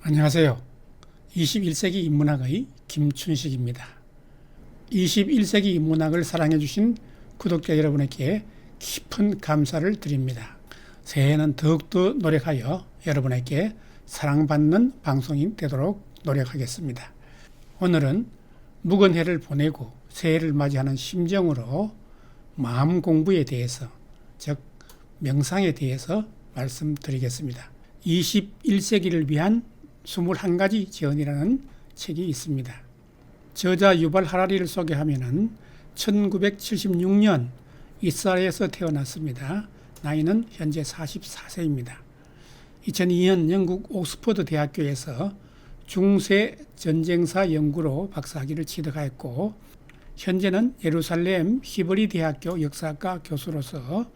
안녕하세요. 21세기 인문학의 김춘식입니다. 21세기 인문학을 사랑해주신 구독자 여러분에게 깊은 감사를 드립니다. 새해에는 더욱더 노력하여 여러분에게 사랑받는 방송이 되도록 노력하겠습니다. 오늘은 묵은 해를 보내고 새해를 맞이하는 심정으로 마음 공부에 대해서, 즉 명상에 대해서 말씀드리겠습니다. 21세기를 위한 21가지 제언이라는 책이 있습니다. 저자 유발 하라리를 소개하면은 1976년 이스라엘에서 태어났습니다. 나이는 현재 44세입니다. 2002년 영국 옥스퍼드 대학교에서 중세 전쟁사 연구로 박사학위를 취득하였고, 현재는 예루살렘 히브리 대학교 역사과 교수로서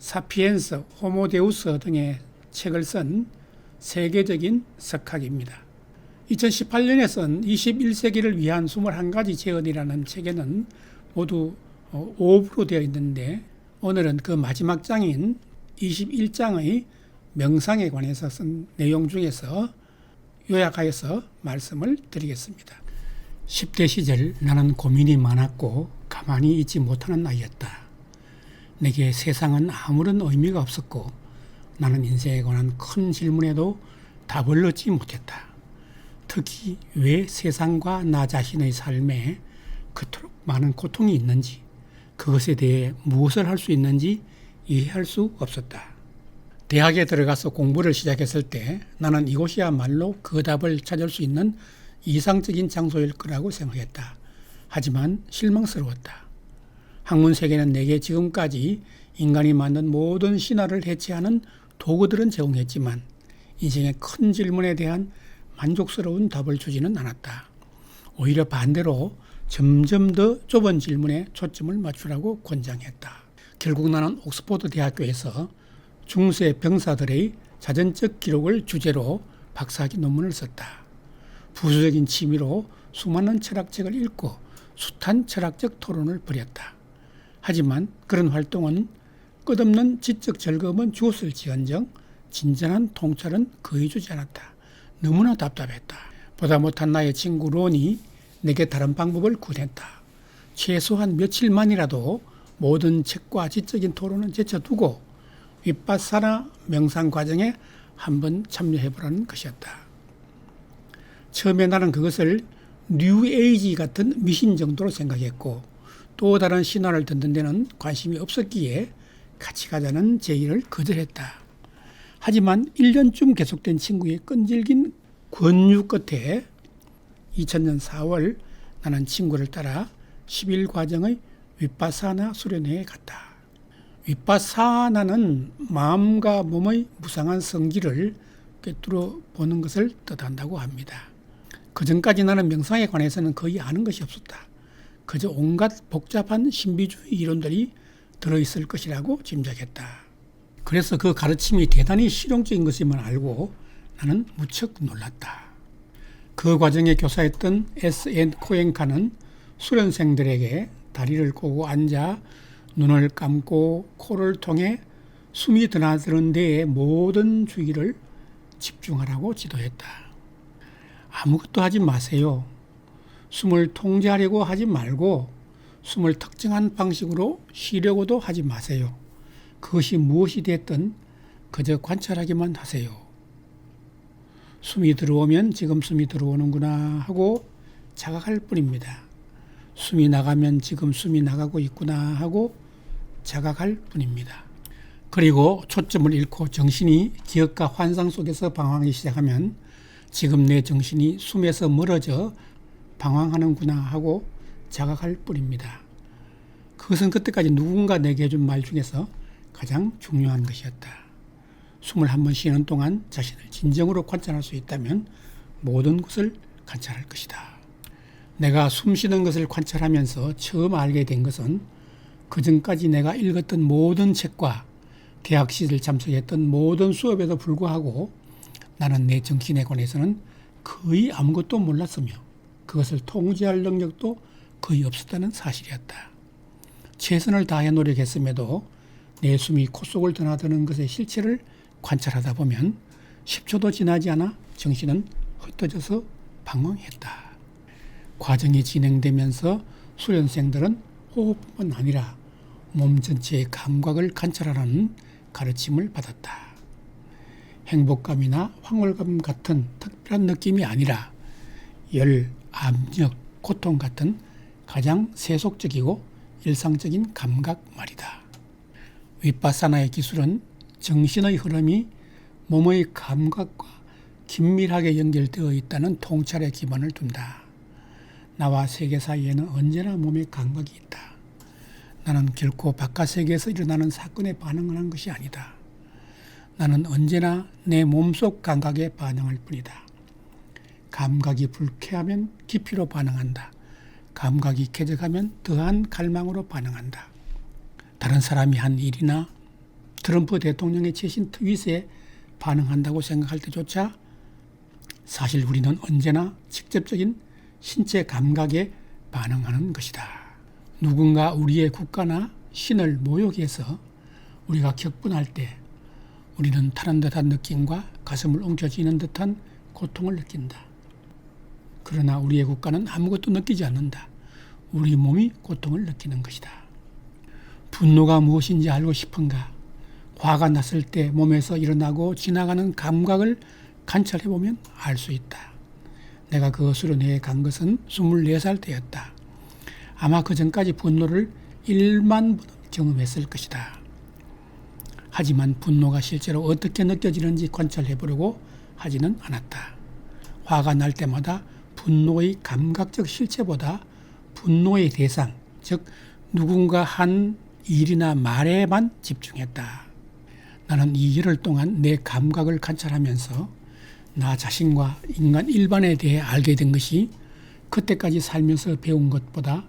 사피엔스, 호모데우스 등의 책을 쓴 세계적인 석학입니다. 2018년에 쓴 21세기를 위한 21가지 제언이라는 책에는 모두 5부로 되어 있는데, 오늘은 그 마지막 장인 21장의 명상에 관해서 쓴 내용 중에서 요약하여서 말씀을 드리겠습니다. 10대 시절 나는 고민이 많았고 가만히 있지 못하는 아이였다. 내게 세상은 아무런 의미가 없었고 나는 인생에 관한 큰 질문에도 답을 얻지 못했다. 특히 왜 세상과 나 자신의 삶에 그토록 많은 고통이 있는지, 그것에 대해 무엇을 할 수 있는지 이해할 수 없었다. 대학에 들어가서 공부를 시작했을 때 나는 이곳이야말로 그 답을 찾을 수 있는 이상적인 장소일 거라고 생각했다. 하지만 실망스러웠다. 학문 세계는 내게 지금까지 인간이 만든 모든 신화를 해체하는 도구들은 제공했지만 인생의 큰 질문에 대한 만족스러운 답을 주지는 않았다. 오히려 반대로 점점 더 좁은 질문에 초점을 맞추라고 권장했다. 결국 나는 옥스퍼드 대학교에서 중세 병사들의 자전적 기록을 주제로 박사학위 논문을 썼다. 부수적인 취미로 수많은 철학책을 읽고 숱한 철학적 토론을 벌였다. 하지만 그런 활동은 끝없는 지적 즐거움은 주었을지언정 진정한 통찰은 거의 주지 않았다. 너무나 답답했다. 보다 못한 나의 친구 론이 내게 다른 방법을 구했다. 최소한 며칠만이라도 모든 책과 지적인 토론은 제쳐두고 윗바사나 명상 과정에 한번 참여해보라는 것이었다. 처음에 나는 그것을 뉴에이지 같은 미신 정도로 생각했고, 또 다른 신화를 듣는 데는 관심이 없었기에 같이 가자는 제의를 거절했다. 하지만 1년쯤 계속된 친구의 끈질긴 권유 끝에 2000년 4월 나는 친구를 따라 10일 과정의 윗바사나 수련회에 갔다. 윗바사나는 마음과 몸의 무상한 성질을 꿰뚫어 보는 것을 뜻한다고 합니다. 그전까지 나는 명상에 관해서는 거의 아는 것이 없었다. 그저 온갖 복잡한 신비주의 이론들이 들어있을 것이라고 짐작했다. 그래서 그 가르침이 대단히 실용적인 것임을 알고 나는 무척 놀랐다. 그 과정에 교사였던 S.N. 코엔카는 수련생들에게 다리를 꼬고 앉아 눈을 감고 코를 통해 숨이 드나드는 데에 모든 주의를 집중하라고 지도했다. 아무것도 하지 마세요. 숨을 통제하려고 하지 말고 숨을 특정한 방식으로 쉬려고도 하지 마세요. 그것이 무엇이 됐든 그저 관찰하기만 하세요. 숨이 들어오면 지금 숨이 들어오는구나 하고 자각할 뿐입니다. 숨이 나가면 지금 숨이 나가고 있구나 하고 자각할 뿐입니다. 그리고 초점을 잃고 정신이 기억과 환상 속에서 방황하기 시작하면 지금 내 정신이 숨에서 멀어져 방황하는구나 하고 자각할 뿐입니다. 그것은 그때까지 누군가 내게 해준 말 중에서 가장 중요한 것이었다. 숨을 한번 쉬는 동안 자신을 진정으로 관찰할 수 있다면 모든 것을 관찰할 것이다. 내가 숨 쉬는 것을 관찰하면서 처음 알게 된 것은 그전까지 내가 읽었던 모든 책과 대학 시절 참석했던 모든 수업에도 불구하고 나는 내 정신에 관해서는 거의 아무것도 몰랐으며 그것을 통제할 능력도 거의 없었다는 사실이었다. 최선을 다해 노력했음에도 내 숨이 콧속을 드나드는 것의 실체를 관찰하다 보면 10초도 지나지 않아 정신은 흩어져서 방황했다. 과정이 진행되면서 수련생들은 호흡뿐만 아니라 몸 전체의 감각을 관찰하라는 가르침을 받았다. 행복감이나 황홀감 같은 특별한 느낌이 아니라 열, 압력, 고통 같은 가장 세속적이고 일상적인 감각 말이다. 위파사나의 기술은 정신의 흐름이 몸의 감각과 긴밀하게 연결되어 있다는 통찰의 기반을 둔다. 나와 세계 사이에는 언제나 몸의 감각이 있다. 나는 결코 바깥 세계에서 일어나는 사건에 반응하는 것이 아니다. 나는 언제나 내 몸속 감각에 반응할 뿐이다. 감각이 불쾌하면 깊이로 반응한다. 감각이 쾌적하면 더한 갈망으로 반응한다. 다른 사람이 한 일이나 트럼프 대통령의 최신 트윗에 반응한다고 생각할 때조차 사실 우리는 언제나 직접적인 신체 감각에 반응하는 것이다. 누군가 우리의 국가나 신을 모욕해서 우리가 격분할 때 우리는 타는 듯한 느낌과 가슴을 웅켜쥐는 듯한 고통을 느낀다. 그러나 우리의 국가는 아무것도 느끼지 않는다. 우리 몸이 고통을 느끼는 것이다. 분노가 무엇인지 알고 싶은가? 화가 났을 때 몸에서 일어나고 지나가는 감각을 관찰해보면 알 수 있다. 내가 그 수련회에 간 것은 24살 때였다. 아마 그 전까지 분노를 1만 번 경험했을 것이다. 하지만 분노가 실제로 어떻게 느껴지는지 관찰해보려고 하지는 않았다. 화가 날 때마다 분노의 감각적 실체보다 분노의 대상, 즉 누군가 한 일이나 말에만 집중했다. 나는 이 열흘 동안 내 감각을 관찰하면서 나 자신과 인간 일반에 대해 알게 된 것이 그때까지 살면서 배운 것보다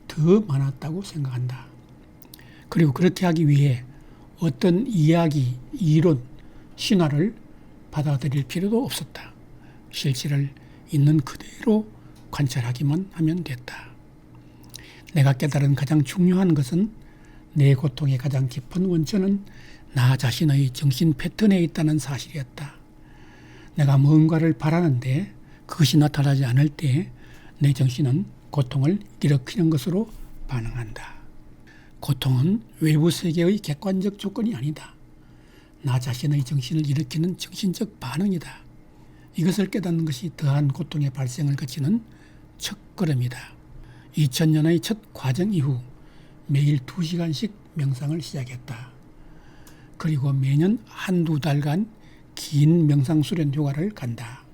더 많았다고 생각한다. 그리고 그렇게 하기 위해 어떤 이야기, 이론, 신화를 받아들일 필요도 없었다. 실체를 있는 그대로 관찰하기만 하면 됐다. 내가 깨달은 가장 중요한 것은 내 고통의 가장 깊은 원천은 나 자신의 정신 패턴에 있다는 사실이었다. 내가 뭔가를 바라는데 그것이 나타나지 않을 때 내 정신은 고통을 일으키는 것으로 반응한다. 고통은 외부 세계의 객관적 조건이 아니다. 나 자신의 정신을 일으키는 정신적 반응이다. 이것을 깨닫는 것이 더한 고통의 발생을 거치는 첫걸음이다. 2000년의 첫 과정 이후 매일 2시간씩 명상을 시작했다. 그리고 매년 한두 달간 긴 명상 수련 휴가를 간다.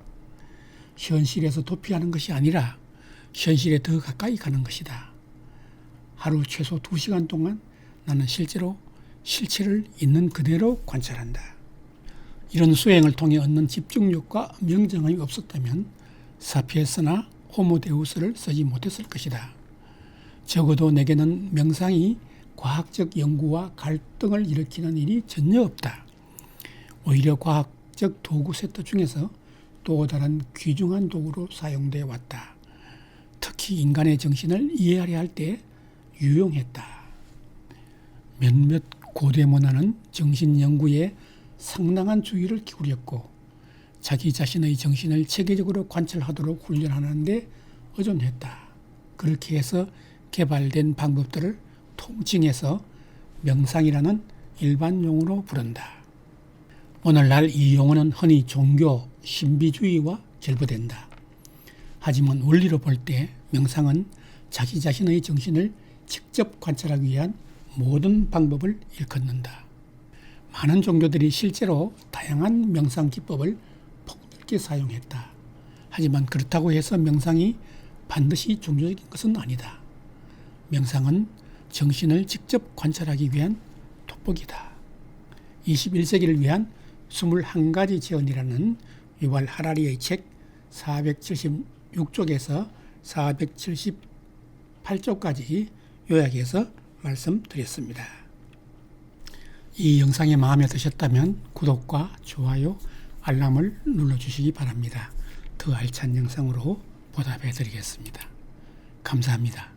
현실에서 도피하는 것이 아니라 현실에 더 가까이 가는 것이다. 하루 최소 2시간 동안 나는 실제로 실체를 있는 그대로 관찰한다. 이런 수행을 통해 얻는 집중력과 명정함이 없었다면 사피엔스나 호모데우스를 쓰지 못했을 것이다. 적어도 내게는 명상이 과학적 연구와 갈등을 일으키는 일이 전혀 없다. 오히려 과학적 도구 세트 중에서 또 다른 귀중한 도구로 사용되어 왔다. 특히 인간의 정신을 이해하려 할 때 유용했다. 몇몇 고대 문화는 정신 연구에 상당한 주의를 기울였고 자기 자신의 정신을 체계적으로 관찰하도록 훈련하는 데 의존했다. 그렇게 해서 개발된 방법들을 통칭해서 명상이라는 일반 용어로 부른다. 오늘날 이 용어는 흔히 종교, 신비주의와 결부된다. 하지만 원리로 볼 때 명상은 자기 자신의 정신을 직접 관찰하기 위한 모든 방법을 일컫는다. 많은 종교들이 실제로 다양한 명상 기법을 폭넓게 사용했다. 하지만 그렇다고 해서 명상이 반드시 종교적인 것은 아니다. 명상은 정신을 직접 관찰하기 위한 돋보기다. 21세기를 위한 21가지 재언이라는 유발 하라리의 책 476쪽에서 478쪽까지 요약해서 말씀드렸습니다. 이 영상이 마음에 드셨다면 구독과 좋아요, 알람을 눌러주시기 바랍니다. 더 알찬 영상으로 보답해 드리겠습니다. 감사합니다.